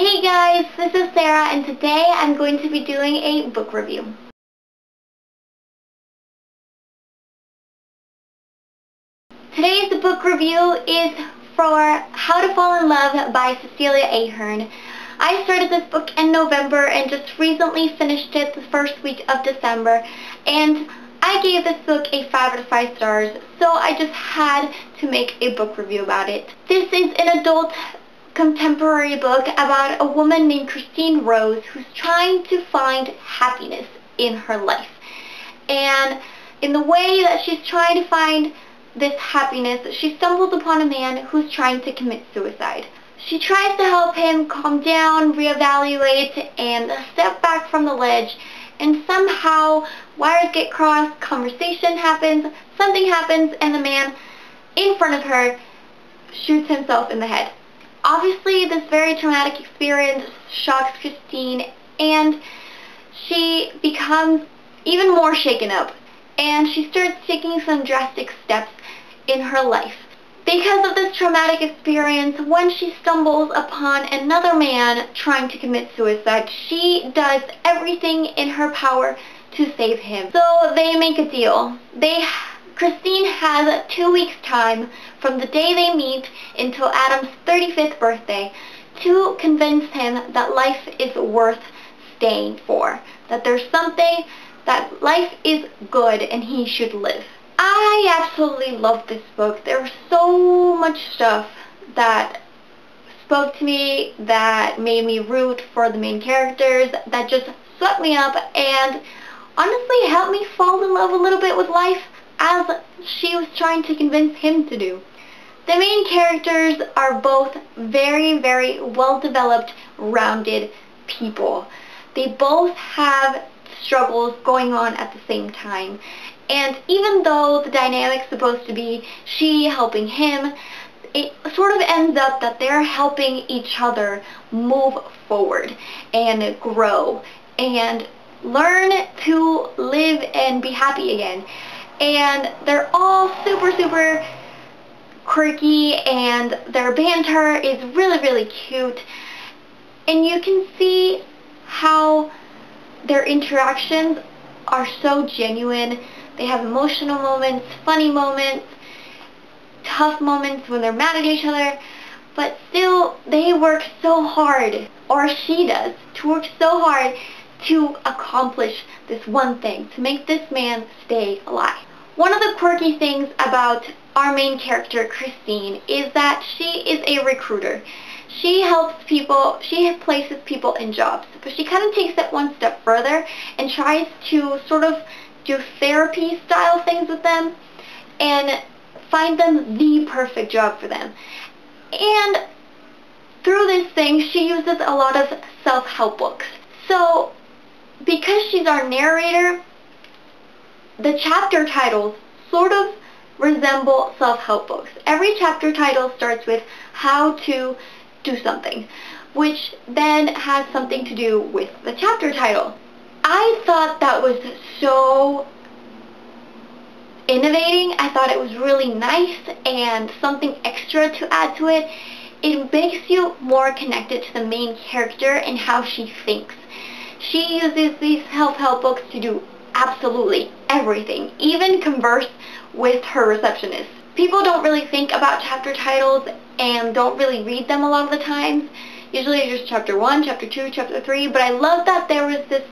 Hey guys, this is Sarah and today I'm going to be doing a book review. Today's book review is for How to Fall in Love by Cecelia Ahern. I started this book in November and just recently finished it the first week of December, and I gave this book a 5 out of 5 stars, so I just had to make a book review about it. This is an adult contemporary book about a woman named Christine Rose who's trying to find happiness in her life. And in the way that she's trying to find this happiness, she stumbles upon a man who's trying to commit suicide. She tries to help him calm down, reevaluate, and step back from the ledge, and somehow wires get crossed, conversation happens, something happens, and the man in front of her shoots himself in the head. Obviously, this very traumatic experience shocks Christine, and she becomes even more shaken up, and she starts taking some drastic steps in her life. Because of this traumatic experience, when she stumbles upon another man trying to commit suicide, she does everything in her power to save him. So they make a deal. Christine has 2 weeks' time from the day they meet until Adam's 35th birthday to convince him that life is worth staying for, that there's something, that life is good and he should live. I absolutely love this book. There was so much stuff that spoke to me, that made me root for the main characters, that just swept me up and honestly helped me fall in love a little bit with life, as she was trying to convince him to do. The main characters are both very, very well-developed, rounded people. They both have struggles going on at the same time. And even though the dynamic's supposed to be she helping him, it sort of ends up that they're helping each other move forward and grow and learn to live and be happy again. And they're all super quirky, and their banter is really, really cute. And you can see how their interactions are so genuine. They have emotional moments, funny moments, tough moments when they're mad at each other, but still they work so hard, or she does, to work so hard to accomplish this one thing, to make this man stay alive. One of the quirky things about our main character, Christine, is that she is a recruiter. She helps people, she places people in jobs, but she kind of takes it one step further and tries to sort of do therapy style things with them and find them the perfect job for them. And through this thing, she uses a lot of self-help books. So because she's our narrator, the chapter titles sort of resemble self-help books. Every chapter title starts with how to do something, which then has something to do with the chapter title. I thought that was so innovating. I thought it was really nice and something extra to add to it. It makes you more connected to the main character and how she thinks. She uses these self-help books to do absolutely everything, even converse with her receptionist. People don't really think about chapter titles and don't really read them a lot of the times. Usually it's just chapter 1, chapter 2, chapter 3, but I love that there was this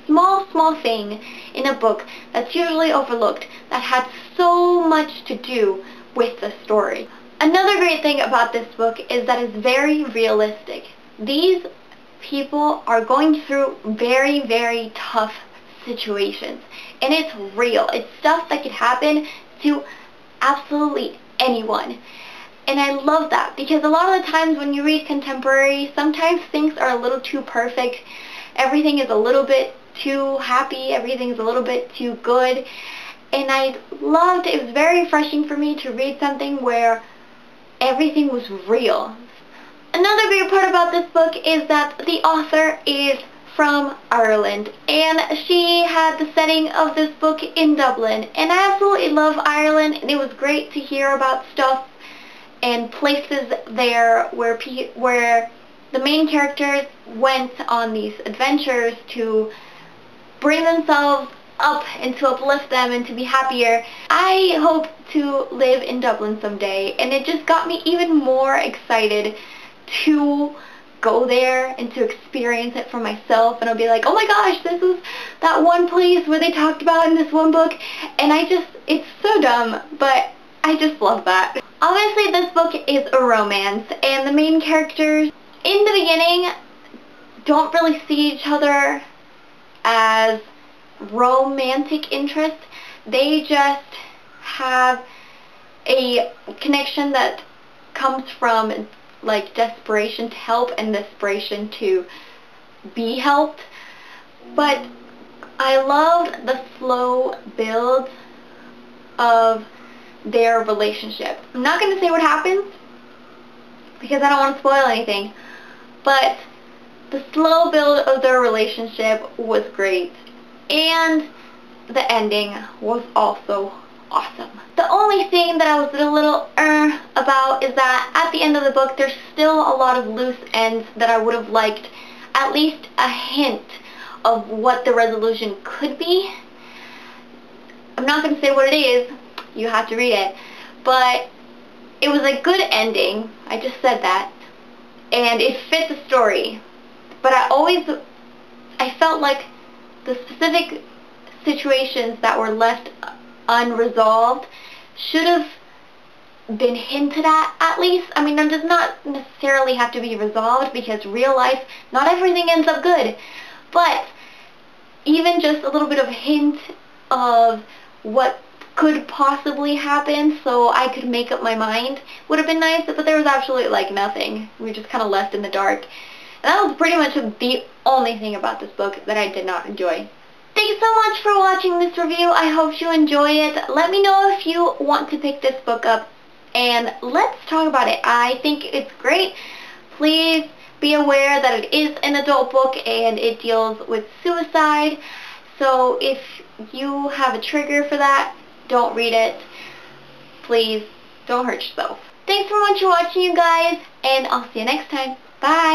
small thing in a book that's usually overlooked that had so much to do with the story. Another great thing about this book is that it's very realistic. These people are going through very, very tough situations, and it's real. It's stuff that could happen to absolutely anyone. And I love that, because a lot of the times when you read contemporary, sometimes things are a little too perfect. Everything is a little bit too happy. Everything's a little bit too good. And I loved, it was very refreshing for me to read something where everything was real. Another great part about this book is that the author is from Ireland, and she had the setting of this book in Dublin, and I absolutely love Ireland, and it was great to hear about stuff and places there where the main characters went on these adventures to bring themselves up and to uplift them and to be happier. I hope to live in Dublin someday, and it just got me even more excited to go there and to experience it for myself. And I'll be like, oh my gosh, this is that one place where they talked about in this one book, and it's so dumb, but I just love that. Obviously this book is a romance, and the main characters in the beginning don't really see each other as romantic interest. They just have a connection that comes from like desperation to help and desperation to be helped. But I loved the slow build of their relationship. I'm not going to say what happens because I don't want to spoil anything, but the slow build of their relationship was great, and the ending was also awesome. The only thing that I was a little about is that at the end of the book there's still a lot of loose ends that I would have liked at least a hint of what the resolution could be. I'm not going to say what it is, you have to read it, but it was a good ending, I just said that, and it fit the story. But I felt like the specific situations that were left unresolved should have been hinted at least. I mean, it does not necessarily have to be resolved because real life, not everything ends up good. But even just a little bit of a hint of what could possibly happen so I could make up my mind would have been nice, but there was absolutely like nothing. We were just kind of left in the dark. And that was pretty much the only thing about this book that I did not enjoy. Thank you so much for watching this review. I hope you enjoy it. Let me know if you want to pick this book up, and let's talk about it. I think it's great. Please be aware that it is an adult book and it deals with suicide. So if you have a trigger for that, don't read it. Please don't hurt yourself. Thanks so much for watching, you guys, and I'll see you next time. Bye!